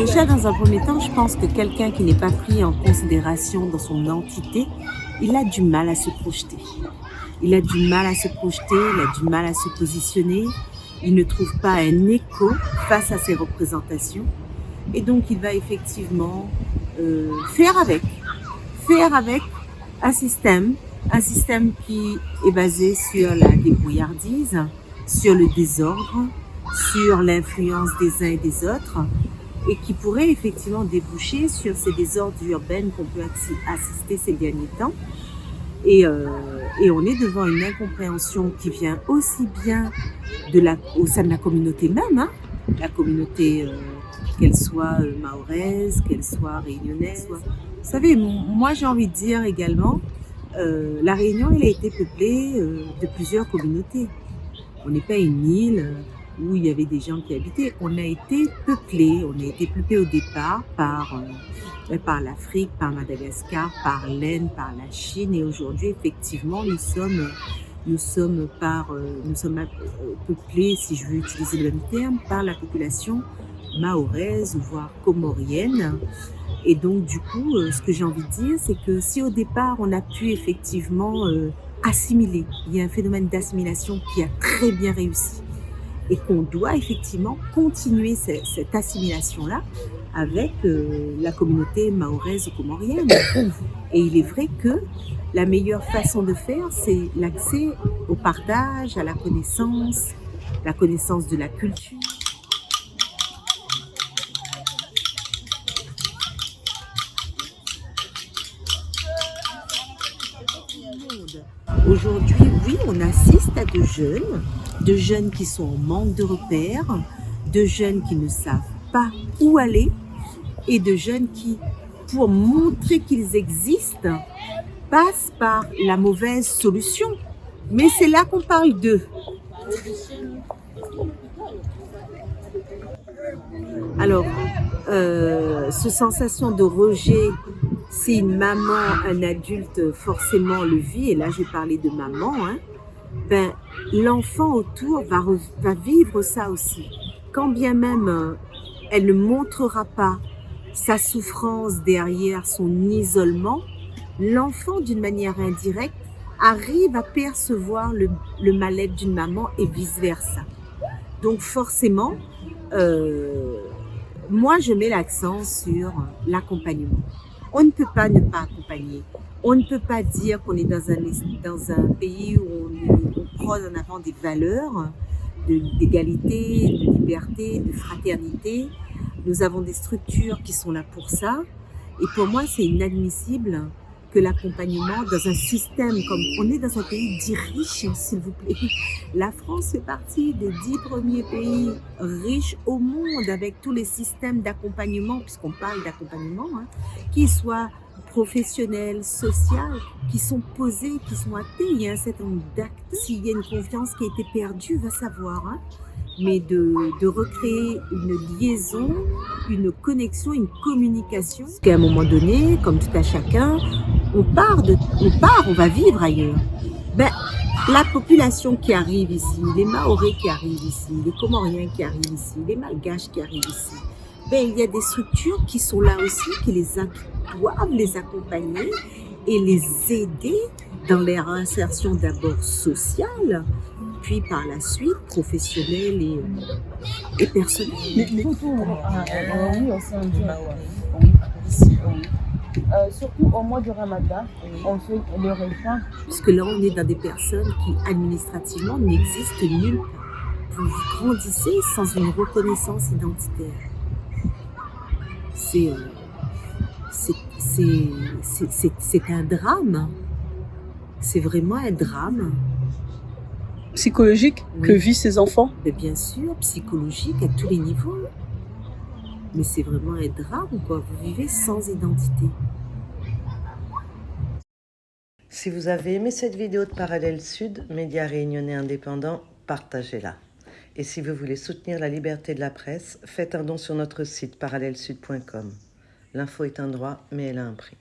Déjà, dans un premier temps, je pense que quelqu'un qui n'est pas pris en considération dans son entité, il a du mal à se projeter. Il a du mal à se projeter, il a du mal à se positionner, il ne trouve pas un écho face à ses représentations et donc il va effectivement faire avec un système qui est basé sur la débrouillardise, sur le désordre, sur l'influence des uns et des autres et qui pourrait effectivement déboucher sur ces désordres urbains qu'on peut assister ces derniers temps. Et on est devant une incompréhension qui vient aussi bien au sein de la communauté même, hein, la communauté, qu'elle soit mahoraise, qu'elle soit réunionnaise. Vous savez, moi j'ai envie de dire également, la Réunion, elle a été peuplée de plusieurs communautés. On n'est pas une île où il y avait des gens qui habitaient. On a été peuplé au départ par l'Afrique, par Madagascar, par l'Inde, par la Chine. Et aujourd'hui, effectivement, nous sommes peuplés, si je veux utiliser le même terme, par la population mahoraise, voire comorienne. Et donc, du coup, ce que j'ai envie de dire, c'est que si au départ, on a pu effectivement assimiler, il y a un phénomène d'assimilation qui a très bien réussi et qu'on doit effectivement continuer cette assimilation-là avec la communauté mahoraise ou comorienne. Et il est vrai que la meilleure façon de faire, c'est l'accès au partage, à la connaissance de la culture. Aujourd'hui, oui, on assiste à de jeunes qui sont en manque de repères, de jeunes qui ne savent pas où aller et de jeunes qui, pour montrer qu'ils existent, passent par la mauvaise solution. Mais c'est là qu'on parle d'eux. Alors, cette sensation de rejet, si une maman, un adulte forcément le vit, et là je vais parler de maman, hein, ben, l'enfant autour va vivre ça aussi. Quand bien même elle ne montrera pas sa souffrance derrière son isolement, l'enfant d'une manière indirecte arrive à percevoir le mal-être d'une maman et vice-versa. Donc forcément, moi je mets l'accent sur l'accompagnement. On ne peut pas ne pas accompagner. On ne peut pas dire qu'on est dans un pays où on prône en avant des valeurs d'égalité, de liberté, de fraternité. Nous avons des structures qui sont là pour ça. Et pour moi, c'est inadmissible que l'accompagnement dans un système comme on est dans un pays dit riche, s'il vous plaît. La France fait partie des 10 premiers pays riches au monde avec tous les systèmes d'accompagnement, puisqu'on parle d'accompagnement, hein, qui soient professionnels, sociaux, qui sont posés, qui sont actés. Il y a un certain nombre d'actes. S'il y a une confiance qui a été perdue, va savoir. Hein, mais de recréer une liaison, une connexion, une communication. Parce qu'à un moment donné, comme tout à chacun, on va vivre ailleurs. Ben, la population qui arrive ici, les Mahorais qui arrivent ici, les Comoriens qui arrivent ici, les Malgaches qui arrivent ici, ben, il y a des structures qui sont là aussi, qui doivent les accompagner et les aider dans leur insertion d'abord sociale, puis par la suite professionnelle et personnelle. Surtout au mois du Ramadan, on fait le repas. Puisque là, on est dans des personnes qui administrativement n'existent nulle part. Vous grandissez sans une reconnaissance identitaire. C'est un drame. C'est vraiment un drame. Psychologique que vivent ces enfants? Mais bien sûr, psychologique à tous les niveaux. Mais c'est vraiment un drame, quoi. Vous vivez sans identité. Si vous avez aimé cette vidéo de Parallèle Sud, média réunionnais indépendant, partagez-la. Et si vous voulez soutenir la liberté de la presse, faites un don sur notre site parallèlesud.com. L'info est un droit, mais elle a un prix.